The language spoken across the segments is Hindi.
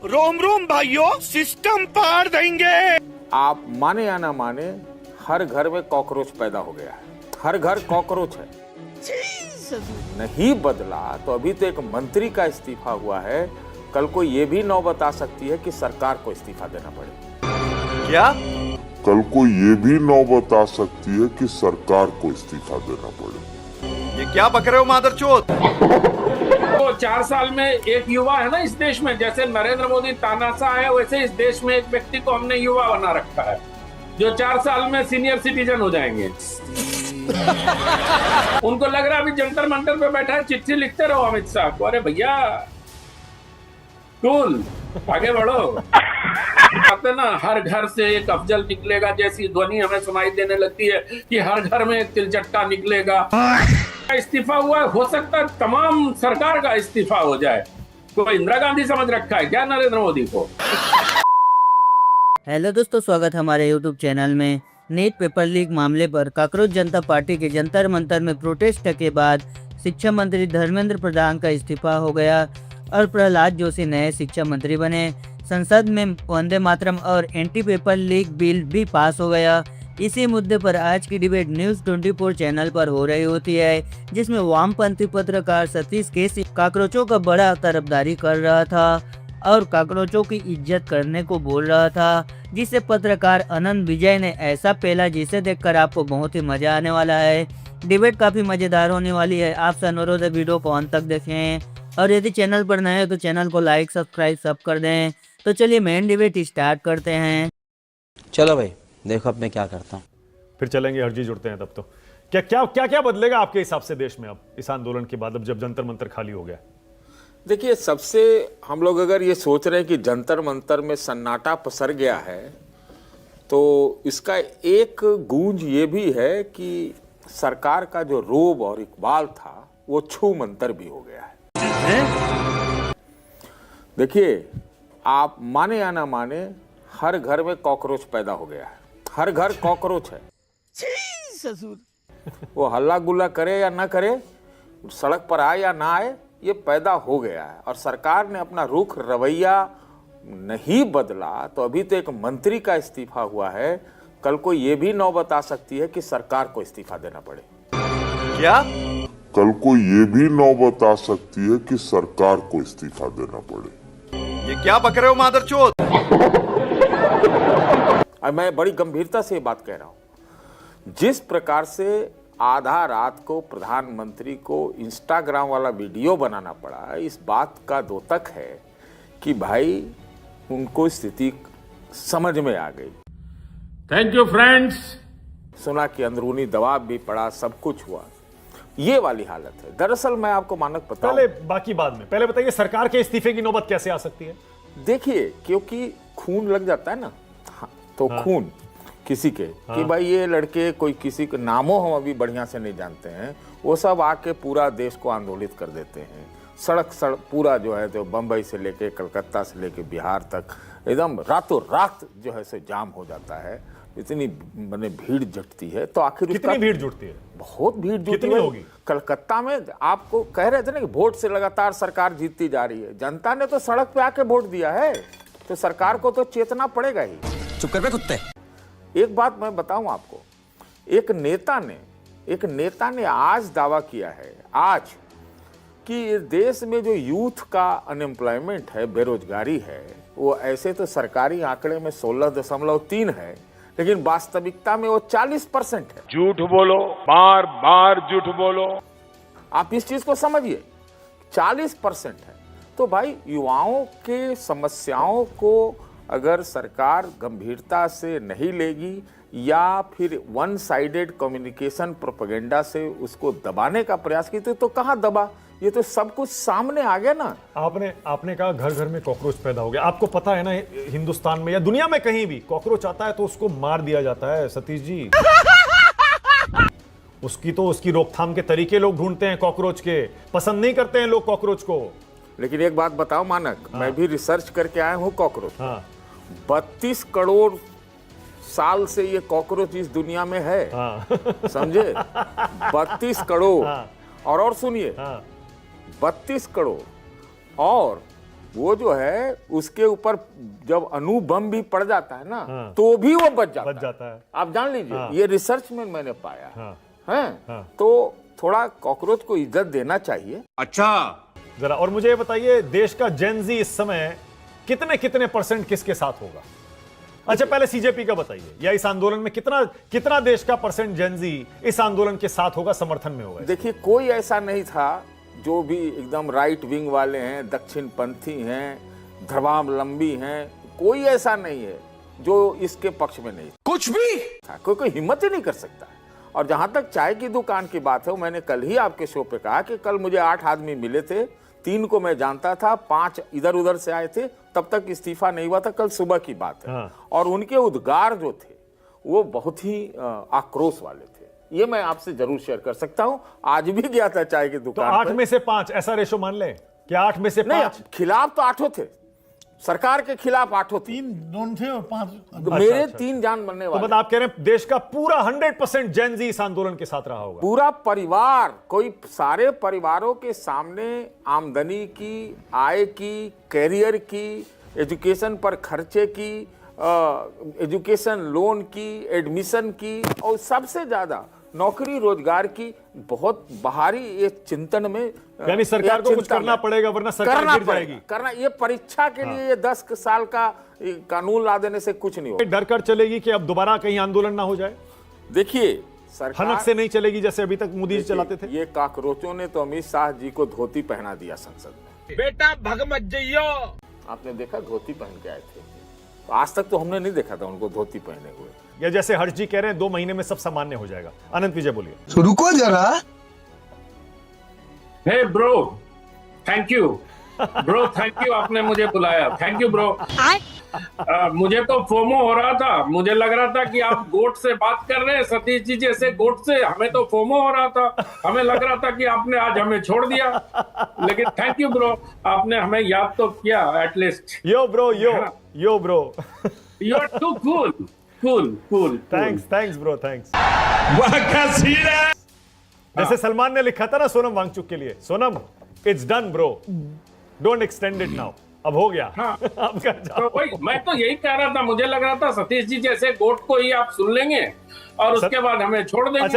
रोम रोम भाइयों, सिस्टम पार देंगे। आप माने या ना माने, हर घर में कॉकरोच पैदा हो गया है। हर घर कॉकरोच है। नहीं बदला तो अभी तो एक मंत्री का इस्तीफा हुआ है, कल को ये भी नौबत आ सकती है कि सरकार को इस्तीफा देना पड़े। क्या? कल को ये भी नौबत आ सकती है कि सरकार को इस्तीफा देना पड़े। ये क्या बक रहे हो मादरचोद? तो 4 साल में एक युवा है ना इस देश में, जैसे नरेंद्र मोदी तानाशाह है, वैसे इस देश में एक व्यक्ति को हमने युवा बना रखा है जो 4 साल में सीनियर सिटीजन हो जाएंगे। उनको लग रहा है अभी जंतर मंतर पे बैठा है, चिट्ठी लिखते रहो अमित शाह को। अरे भैया कूल, आगे बढ़ो। कहते ना हर घर से एक अफजल निकलेगा जैसी ध्वनि हमें सुनाई देने लगती है कि हर घर में एक तिलचट्टा निकलेगा। इस्तीफा हुआ, हो सकता है तमाम सरकार का इस्तीफा हो जाए। कोई इंदिरा गांधी समझ रखा है क्या नरेंद्र मोदी को? हेलो दोस्तों, स्वागत हमारे यूट्यूब चैनल में। नीट पेपर लीक मामले पर कांग्रेस जनता पार्टी के जंतर मंतर में प्रोटेस्ट के बाद शिक्षा मंत्री धर्मेंद्र प्रधान का इस्तीफा हो गया और प्रहलाद जोशी नए शिक्षा मंत्री बने। संसद में वंदे मातरम और एंटी पेपर लीक बिल भी पास हो गया। इसी मुद्दे पर आज की डिबेट न्यूज़ 24 चैनल पर हो रही होती है, जिसमें वामपंथी पत्रकार सतीश केसी काकरोचों का बड़ा तरफदारी कर रहा था और काकरोचों की इज्जत करने को बोल रहा था, जिसे पत्रकार अनंत विजय ने ऐसा पहला जिसे देखकर आपको बहुत ही मजा आने वाला है। डिबेट काफी मजेदार होने वाली है। आपसे अनुरोध है वीडियो को अंत तक देखें और यदि चैनल पर नए हो तो चैनल को लाइक सब्सक्राइब सब कर दें। तो चलिए मेन डिबेट स्टार्ट करते हैं। चलो भाई, देखो अब मैं क्या करता हूँ। फिर चलेंगे, हर चीज जुड़ते हैं तब तो। क्या बदलेगा आपके हिसाब से देश में अब इस आंदोलन के बाद, अब जब जंतर मंतर खाली हो गया? देखिए, सबसे हम लोग अगर ये सोच रहे हैं कि जंतर मंतर में सन्नाटा पसर गया है, तो इसका एक गूंज ये भी है कि सरकार का जो रोब और इकबाल था वो छू मंतर भी हो गया है। देखिए, आप माने या ना माने, हर घर में कॉकरोच पैदा हो गया है। हर घर कॉकरोच है। वो हल्ला गुल्ला करे या ना करे, सड़क पर आए या ना आए, ये पैदा हो गया है। और सरकार ने अपना रुख रवैया नहीं बदला तो अभी तो एक मंत्री का इस्तीफा हुआ है, कल को ये भी नौबत आ सकती है कि सरकार को इस्तीफा देना पड़े। क्या? कल को ये भी नौबत आ सकती है कि सरकार को इस्तीफा देना पड़े। ये क्या बक रहे हो मादरचोद? और मैं बड़ी गंभीरता से ये बात कह रहा हूं। जिस प्रकार से आधा रात को प्रधानमंत्री को इंस्टाग्राम वाला वीडियो बनाना पड़ा, इस बात का द्योतक है कि भाई उनको स्थिति समझ में आ गई। Thank you friends. सुना कि अंदरूनी दबाव भी पड़ा, सब कुछ हुआ, ये वाली हालत है। दरअसल मैं आपको मानक बताऊं, पहले बाकी बाद में, पहले बताइए सरकार के इस्तीफे की नौबत कैसे आ सकती है? देखिए, क्योंकि खून लग जाता है ना, तो हाँ। खून किसी के कि भाई ये लड़के, कोई किसी के नामों हम अभी बढ़िया से नहीं जानते हैं, वो सब आके पूरा देश को आंदोलित कर देते हैं। सड़क पूरा जो है तो बम्बई से लेके कलकत्ता से लेके बिहार तक एकदम रातों रात जो है सो जाम हो जाता है। इतनी मैंने भीड़ जुटती है, तो आखिर कितनी भीड़ जुटती है? बहुत भीड़ जुटती कितनी है। होगी? कलकत्ता में आपको कह रहे थे ना कि वोट से लगातार सरकार जीतती जा रही है। जनता ने तो सड़क पे आके वोट दिया है, तो सरकार को तो चेतना पड़ेगा ही। चुप कर बे कुत्ते। एक बात मैं बताऊं आपको, एक नेता ने आज दावा किया है, आज, कि देश में जो यूथ का अनएम्प्लॉयमेंट है, बेरोजगारी है, वो ऐसे तो सरकारी आंकड़े में 16.3 है, लेकिन वास्तविकता में वो 40% है। झूठ बोलो, बार बार झूठ बोलो। आप इस चीज को समझिए, 40% है। तो भाई, युवाओं के समस्याओं को अगर सरकार गंभीरता से नहीं लेगी या फिर वन साइडेड कम्युनिकेशन प्रोपेगेंडा से उसको दबाने का प्रयास की, तो कहाँ दबा, ये तो सब कुछ सामने आ गया ना। आपने कहा घर घर में कॉकरोच पैदा हो गया। आपको पता है ना, हिंदुस्तान में या दुनिया में कहीं भी कॉकरोच आता है तो उसको मार दिया जाता है सतीश जी। उसकी रोकथाम के तरीके लोग ढूंढते हैं। कॉकरोच के पसंद नहीं करते हैं लोग कॉकरोच को। लेकिन एक बात बताओ मानक, मैं भी रिसर्च करके आया हूँ कॉकरोच। हाँ। 32 करोड़ साल से ये कॉकरोच इस दुनिया में है। हाँ। समझे? 32 करोड़। हाँ। और सुनिए, हाँ। 32 करोड़ और वो जो है उसके ऊपर जब अणु बम भी पड़ जाता है ना तो भी वो बच जाता है। आप जान लीजिए, ये रिसर्च में मैंने पाया है। तो थोड़ा कॉकरोच को इज्जत देना चाहिए। अच्छा, जरा और मुझे ये बताइए, देश का जेनजी इस समय कितने % किसके साथ होगा? अच्छा, पहले सीजेपी का बताइए, या इस आंदोलन में कितना देश का % जेनजी इस आंदोलन के साथ होगा, समर्थन में होगा? देखिए, कोई ऐसा नहीं था, जो भी एकदम राइट विंग वाले हैं, दक्षिण पंथी हैं, धर्मावलंबी हैं, कोई ऐसा नहीं है जो इसके पक्ष में नहीं कुछ भी था। कोई हिम्मत ही नहीं कर सकता। और जहां तक चाय की दुकान की बात है, मैंने कल ही आपके शो पे कहा कि कल मुझे 8 आदमी मिले थे, 3 को मैं जानता था, 5 इधर उधर से आए थे, तब तक इस्तीफा नहीं हुआ था, कल सुबह की बात है। और उनके उद्गार जो थे वो बहुत ही आक्रोश वाले थे। ये मैं आपसे जरूर शेयर कर सकता हूं। आज भी गया था चाय की तो दुकान 8 में से 5 ऐसा रेशो मान लें कि 8 में से 5? खिलाफ तो 8 थे, सरकार के खिलाफ 8 थे, 3 नॉन थे और 5 तो मेरे 3 जान बनने तो वाले। मतलब आप कह रहे हैं देश का पूरा 100% जेनजी इस आंदोलन के साथ रहा होगा? पूरा परिवार, कोई सारे परिवारों के सामने आमदनी की, आय की, कैरियर की, एजुकेशन पर खर्चे की, एजुकेशन लोन की, एडमिशन की, और सबसे ज्यादा नौकरी रोजगार की बहुत बाहरी ये चिंतन में, यानी सरकार को कुछ करना पड़ेगा, वरना सरकार गिर जाएगी। करना, ये परीक्षा के लिए ये 10 साल का कानून ला देने से कुछ नहीं होगा। डर कर चलेगी कि अब दोबारा कहीं आंदोलन ना हो जाए? देखिए, सरकार हनक से नहीं चलेगी जैसे अभी तक मोदी जी चलाते थे। ये काकरोचों ने तो अमित शाह जी को धोती पहना दिया संसद में। बेटा भग मत जइयो। आपने देखा, धोती पहन के आए थे। आज तक तो हमने नहीं देखा था उनको धोती पहने हुए। या जैसे हर्ष जी कह रहे हैं 2 महीने में सब सामान्य हो जाएगा। अनंत विजय बोलिए। तो रुको जरा। Hey bro, thank you bro, thank you, आपने मुझे बुलाया, थैंक यू ब्रो। मुझे तो फोमो हो रहा था, मुझे लग रहा था कि आप गोट से बात कर रहे हैं, सतीश जी जैसे गोट से। हमें तो फोमो हो रहा था, हमें लग रहा था कि आपने आज हमें छोड़ दिया, लेकिन थैंक यू ब्रो, आपने हमें याद तो किया at least. Yo bro, yo bro. You are too cool. Thanks bro, thanks. वह क्या सीन है? जैसे सलमान ने लिखा था ना सोनम वांगचुक के लिए, Sonam it's done bro, don't extend it now. अब हो गया। हाँ। अब घर जाओ। तो वही मैं तो यही कह रहा था, मुझे लग रहा था सतीश जी जैसे गोट को ही आप सुन लेंगे और उसके बाद हमें छोड़ देंगे।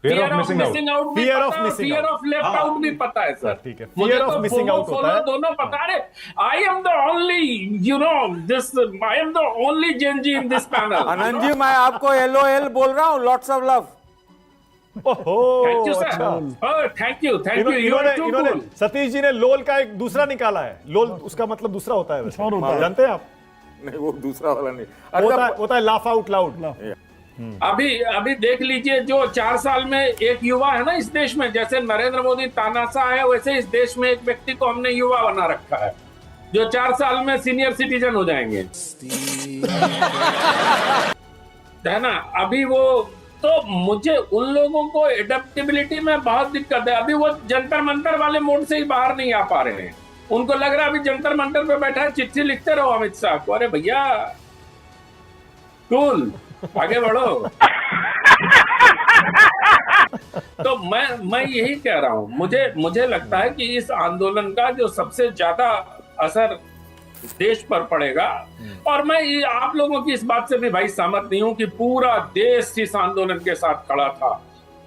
फियर ऑफ मिसिंग आउट भी पता है, फियर ऑफ लेफ्ट आउट भी पता है सर। ठीक है, मुझे फियर ऑफ तो मिसिंग आउट होता है, दोनों पता है। I am the only, you know this, I am the only Gen Z in this panel. Anand ji, मैं आपको LOL बोल रहा हूँ, लॉट्स ऑफ लव। ओहो, थैंक यू अच्छा। Sir, thank you, you are too इन्होंने कूल। सतीश जी ने लोल का एक दूसरा निकाला है। लोल उसका मतलब दूसरा होता है वैसे, जानते हैं आप? नहीं, वो दूसरा वाला नहीं, होता है लाफ आउट लाउड। अभी देख लीजिए, जो 4 साल में एक युवा है ना इस देश में, जैसे नरेंद्र मोदी तानाशाह है, वैसे इस देश में एक व्यक्ति को हमने युवा बना रखा है, जो 4 साल में सीनियर सिटीजन हो जाएंगे, है ना। अभी वो तो मुझे उन लोगों को एडेप्टेबिलिटी में बहुत दिक्कत है। अभी वो जंतर मंतर वाले मोड से ही बाहर नहीं आ पा रहे हैं। उनको लग रहा है अभी जंतर मंतर पे बैठा है, चिट्ठी लिखते रहो अमित शाह को। अरे भैया कूल, आगे बढ़ो। तो मैं यही कह रहा हूं, मुझे लगता है कि इस आंदोलन का जो सबसे ज्यादा असर देश पर पड़ेगा, और मैं आप लोगों की इस बात से भी भाई सहमत नहीं हूं कि पूरा देश इस आंदोलन के साथ खड़ा था।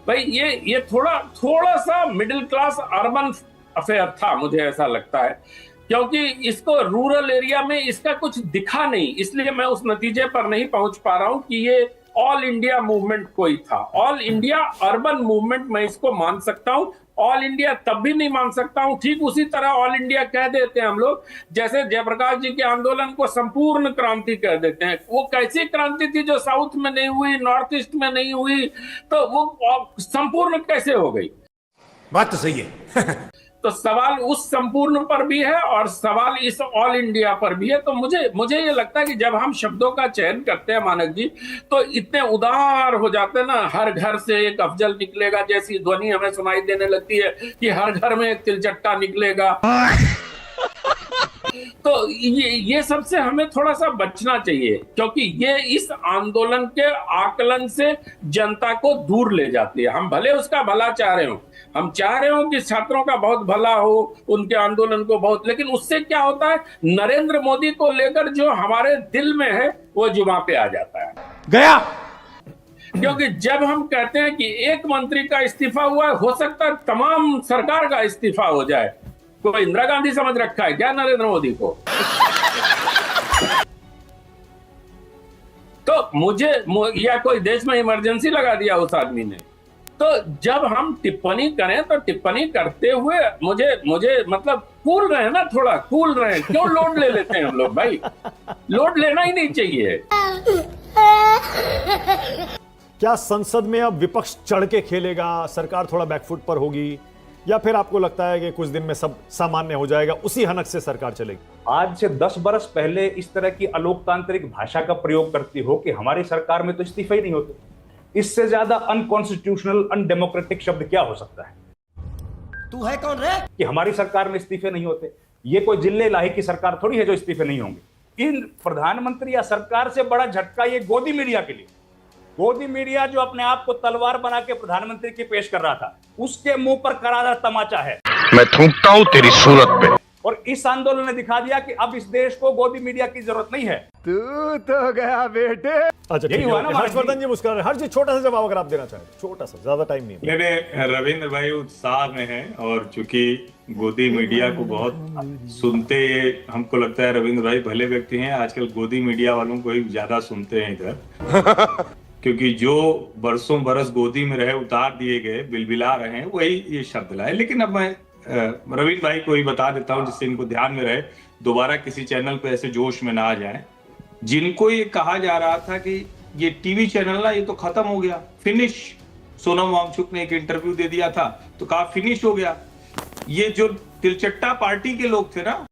भाई ये थोड़ा सा मिडिल क्लास अर्बन अफेयर था, मुझे ऐसा लगता है, क्योंकि इसको रूरल एरिया में इसका कुछ दिखा नहीं, इसलिए मैं उस नतीजे पर नहीं पहुंच पा रहा हूं कि ये ऑल इंडिया मूवमेंट कोई था। ऑल इंडिया अर्बन मूवमेंट मैं इसको मान सकता हूं, ऑल इंडिया तब भी नहीं मान सकता हूं। ठीक उसी तरह ऑल इंडिया कह देते हैं हम लोग, जैसे जयप्रकाश जी के आंदोलन को संपूर्ण क्रांति कह देते हैं। वो कैसी क्रांति थी जो साउथ में नहीं हुई, नॉर्थ ईस्ट में नहीं हुई, तो वो संपूर्ण कैसे हो गई? बात तो सही है। तो सवाल उस संपूर्ण पर भी है और सवाल इस ऑल इंडिया पर भी है। तो मुझे ये लगता है कि जब हम शब्दों का चयन करते हैं मानक जी, तो इतने उदार हो जाते हैं ना, हर घर से एक अफजल निकलेगा जैसी ध्वनि हमें सुनाई देने लगती है कि हर घर में एक तिलचट्टा निकलेगा। तो ये सबसे हमें थोड़ा सा बचना चाहिए, क्योंकि ये इस आंदोलन के आकलन से जनता को दूर ले जाती है। हम भले उसका भला चाह रहे हो, हम चाह रहे हो कि छात्रों का बहुत भला हो, उनके आंदोलन को बहुत, लेकिन उससे क्या होता है, नरेंद्र मोदी को लेकर जो हमारे दिल में है वो जुबां पे आ जाता है। गया क्योंकि जब हम कहते हैं कि एक मंत्री का इस्तीफा हुआ है, हो सकता है तमाम सरकार का इस्तीफा हो जाए। कोई इंदिरा गांधी समझ रखा है क्या नरेंद्र मोदी को? तो या कोई देश में इमरजेंसी लगा दिया उस आदमी ने। तो जब हम टिप्पणी करें तो टिप्पणी करते हुए मुझे मतलब कूल रहे ना, थोड़ा कूल रहे। क्यों लोड ले लेते हैं हम लोग भाई? लोड लेना ही नहीं चाहिए। क्या संसद में अब विपक्ष चढ़ के खेलेगा, सरकार थोड़ा बैकफुट पर होगी, या फिर आपको लगता है कि कुछ दिन में सब सामान्य हो जाएगा, उसी हनक से सरकार चलेगी? आज से 10 बरस पहले इस तरह की अलोकतांत्रिक भाषा का प्रयोग करती हो कि हमारी सरकार में तो इस्तीफे ही नहीं होते, इससे ज्यादा अनकॉन्स्टिट्यूशनल, अनडेमोक्रेटिक शब्द क्या हो सकता है? तू है कौन रे? कि हमारी सरकार में इस्तीफे नहीं होते। ये कोई जिले इलाही की सरकार थोड़ी है जो इस्तीफे नहीं होंगे। इन प्रधानमंत्री या सरकार से बड़ा झटका ये गोदी मीडिया के लिए। गोदी मीडिया जो अपने आप को तलवार बना के प्रधानमंत्री की पेश कर रहा था, उसके मुंह पर करारा तमाचा है। मैं थूकता हूं तेरी सूरत पे। और इस आंदोलन ने दिखा दिया कि अब इस देश को गोदी मीडिया की जरूरत नहीं है। तू तो गया बेटे। अच्छा, यही हुआ ना हर्षवर्धन जी मुस्कुरा रहे। हर चीज छोटा सा जवाब अगर आप देना चाहें, छोटा सा, ज्यादा टाइम नहीं है। मेरे रविंद्र भाई उत्साह में है, और चूंकि गोदी मीडिया को बहुत सुनते, हमको लगता है रविंद्र भाई भले व्यक्ति हैं, आजकल गोदी मीडिया वालों को ही ज्यादा सुनते हैं इधर। क्योंकि जो बरसों बरस गोदी में रहे, उतार दिए गए, बिलबिला रहे हैं, वही ये शब्द लाए। लेकिन अब मैं रविंद्र भाई को ही बता देता हूं जिससे इनको ध्यान में रहे, दोबारा किसी चैनल पे ऐसे जोश में ना आ जाए। जिनको ये कहा जा रहा था कि ये टीवी चैनल ना, ये तो खत्म हो गया, फिनिश। सोनम वांगचुक ने एक इंटरव्यू दे दिया था तो कहा फिनिश हो गया। ये जो तिलचट्टा पार्टी के लोग थे ना,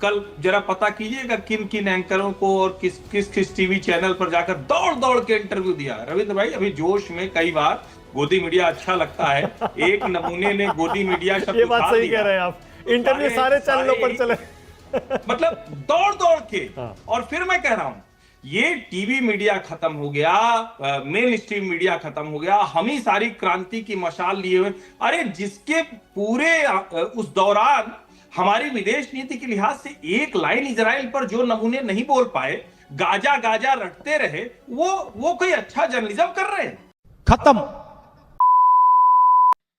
कल जरा पता कीजिएगा किन किन एंकरों को और किस किस टीवी चैनल पर जाकर दौड़ दौड़ के इंटरव्यू दिया। रविंद्र भाई अभी जोश में कई बार गोदी मीडिया अच्छा लगता है, एक नमूने ने गोदी मीडिया शब्द ये बात सही कह रहे हैं आप, इंटरव्यू सारे चैनलों पर चले। मतलब दौड़ दौड़ के। और फिर मैं कह रहा हूं, ये टीवी मीडिया खत्म हो गया, मेन स्ट्रीम मीडिया खत्म हो गया, हम ही सारी क्रांति की मशाल लिए हुए। अरे जिसके पूरे उस दौरान हमारी विदेश नीति के लिहाज से एक लाइन इजराइल पर जो नमूने नहीं बोल पाए, गाजा गाजा रटते रहे, वो कोई अच्छा जर्नलिज्म कर रहे हैं? खत्म।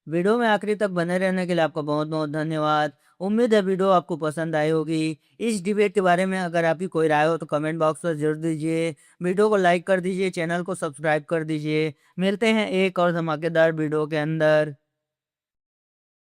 वीडियो में आखिरी तक बने रहने के लिए आपका बहुत बहुत धन्यवाद। उम्मीद है वीडियो आपको पसंद आई होगी। इस डिबेट के बारे में अगर आपकी कोई राय हो तो कमेंट बॉक्स पर जरूर दीजिए। वीडियो को लाइक कर दीजिए, चैनल को सब्सक्राइब कर दीजिए। मिलते हैं एक और धमाकेदार वीडियो के अंदर।